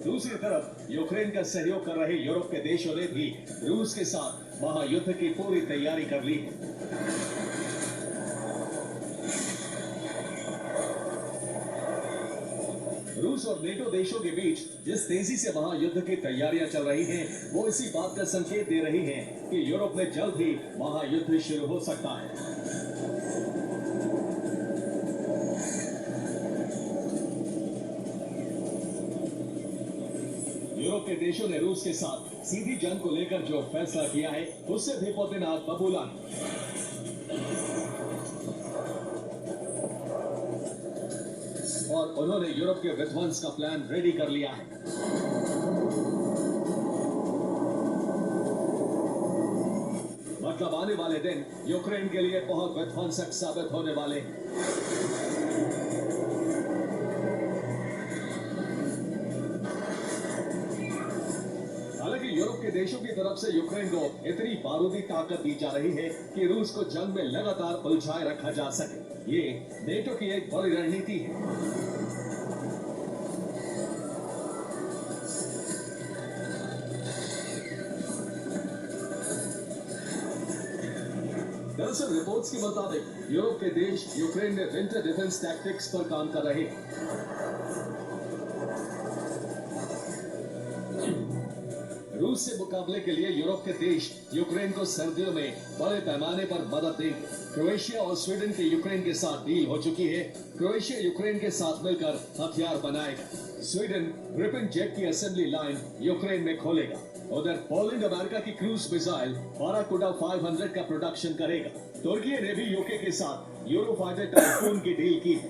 दूसरी तरफ यूक्रेन का सहयोग कर रहे यूरोप के देशों ने भी रूस के साथ महायुद्ध की पूरी तैयारी कर ली है। रूस और नेटो देशों के बीच जिस तेजी से महायुद्ध की तैयारियां चल रही हैं, वो इसी बात का संकेत दे रही हैं कि यूरोप में जल्द ही महायुद्ध शुरू हो सकता है। यूरोप के देशों ने रूस के साथ सीधी जंग को लेकर जो फैसला किया है, उससे भी पुतिन आज बबूला है। और उन्होंने यूरोप के विध्वंस का प्लान रेडी कर लिया है। मतलब आने वाले दिन यूक्रेन के लिए बहुत विध्वंसक साबित होने वाले हैं। हालांकि यूरोप के देशों की तरफ से यूक्रेन को इतनी बारूदी ताकत दी जा रही है कि रूस को जंग में लगातार उलझाए रखा जा सके। ये नेटो की एक बड़ी रणनीति है। दरअसल रिपोर्ट्स के मुताबिक यूरोप के देश यूक्रेन में विंटर डिफेंस टैक्टिक्स पर काम कर रहे हैं। रूस से मुकाबले के लिए यूरोप के देश यूक्रेन को सर्दियों में बड़े पैमाने पर मदद देंगे। क्रोएशिया और स्वीडन के यूक्रेन के साथ डील हो चुकी है। क्रोएशिया यूक्रेन के साथ मिलकर हथियार बनाएगा। स्वीडन ग्रिपेन जेट की असेंबली लाइन यूक्रेन में खोलेगा। उधर पोलैंड अमेरिका की क्रूज मिसाइल बाराकूडा 500 का प्रोडक्शन करेगा। तुर्की ने भी यूके के साथ यूरोफाइटर टाइफून की डील की है।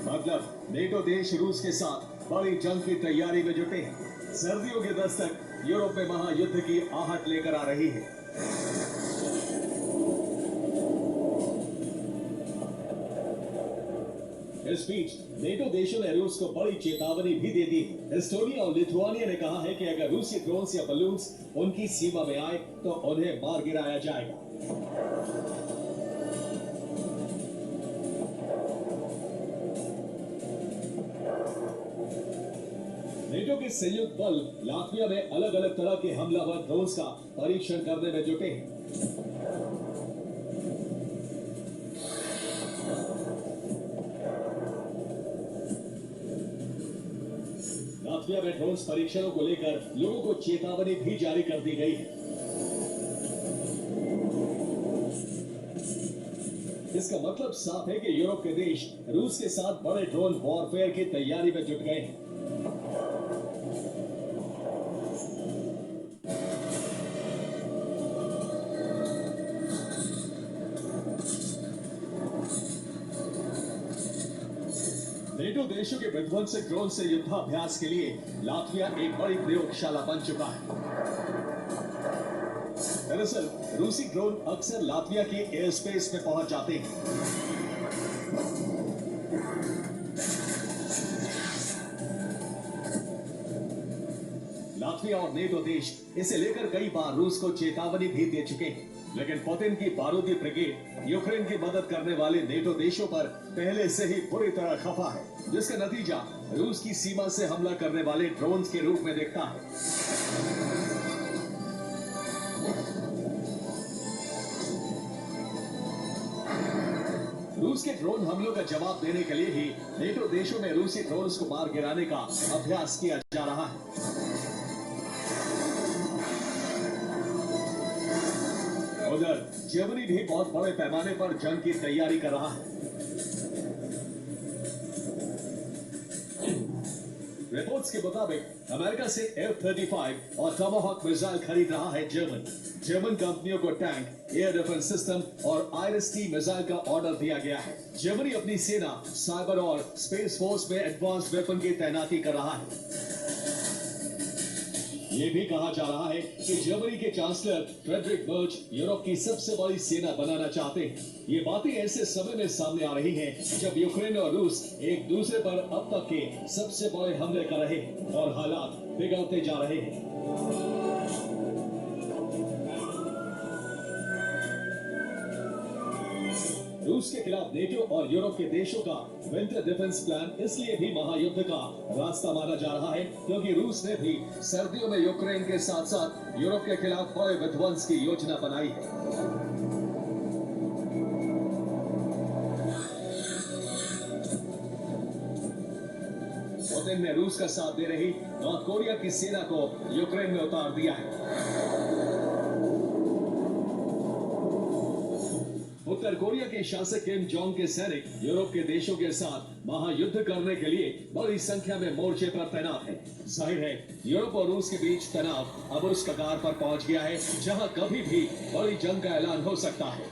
मतलब नेटो देश रूस के साथ बड़ी जंग की तैयारी में जुटे हैं। सर्दियों की दस्तक यूरोप में महायुद्ध की आहट लेकर आ रही है। इस बीच नेटो देशों ने रूस को बड़ी चेतावनी भी दे दी। एस्टोनिया और लिथुआनिया ने कहा है कि अगर रूसी ड्रोन्स या बलून्स उनकी सीमा में आए तो उन्हें मार गिराया जाएगा। नेटो के संयुक्त बल लातविया में अलग अलग तरह के हमलावर ड्रोन्स का परीक्षण करने में जुटे हैं। लातविया में ड्रोन्स परीक्षणों को लेकर लोगों को चेतावनी भी जारी कर दी गई है। इसका मतलब साफ है कि यूरोप के देश रूस के साथ बड़े ड्रोन वॉरफेयर की तैयारी में जुट गए हैं। नेटो देशों के विध्वंसक ड्रोन से युद्धाभ्यास के लिए लातविया एक बड़ी प्रयोगशाला बन चुका है। दरअसल रूसी ड्रोन अक्सर लातविया की एयर स्पेस में पहुंच जाते हैं। लातविया और नेटो देश इसे लेकर कई बार रूस को चेतावनी भी दे चुके हैं, लेकिन पुतिन की बारूदी ब्रिगेड यूक्रेन की मदद करने वाले नेटो देशों पर पहले से ही बुरी तरह खफा है, जिसका नतीजा रूस की सीमा से हमला करने वाले ड्रोन्स के रूप में दिखता है। रूस के ड्रोन हमलों का जवाब देने के लिए ही नेटो देशों में रूसी ड्रोन्स को मार गिराने का अभ्यास किया जा रहा है। उधर जर्मनी भी बहुत बड़े पैमाने पर जंग की तैयारी कर रहा है। रिपोर्ट्स के मुताबिक अमेरिका से F-35 और टमाहॉक मिसाइल खरीद रहा है जर्मन कंपनियों को टैंक, एयर डिफेंस सिस्टम और IRIS-T मिसाइल का ऑर्डर दिया गया है। जर्मनी अपनी सेना, साइबर और स्पेस फोर्स में एडवांस वेपन की तैनाती कर रहा है। ये भी कहा जा रहा है कि जर्मनी के चांसलर फ्रेडरिक मर्ज यूरोप की सबसे बड़ी सेना बनाना चाहते हैं। ये बातें ऐसे समय में सामने आ रही हैं जब यूक्रेन और रूस एक दूसरे पर अब तक के सबसे बड़े हमले कर रहे हैं और हालात बिगड़ते जा रहे हैं। रूस के खिलाफ नेटो और यूरोप के देशों का विंटर डिफेंस प्लान इसलिए भी महायुद्ध का रास्ता माना जा रहा है क्योंकि रूस ने भी सर्दियों में यूक्रेन के साथ साथ यूरोप के खिलाफ बड़े विध्वंस की योजना बनाई है। पुतिन ने रूस का साथ दे रही नॉर्थ कोरिया की सेना को यूक्रेन में उतार दिया है। उत्तर कोरिया के शासक किम जोंग के सैनिक यूरोप के देशों के साथ महायुद्ध करने के लिए बड़ी संख्या में मोर्चे पर तैनात हैं। जाहिर है यूरोप और रूस के बीच तनाव अब उस कगार पर पहुंच गया है जहां कभी भी बड़ी जंग का ऐलान हो सकता है।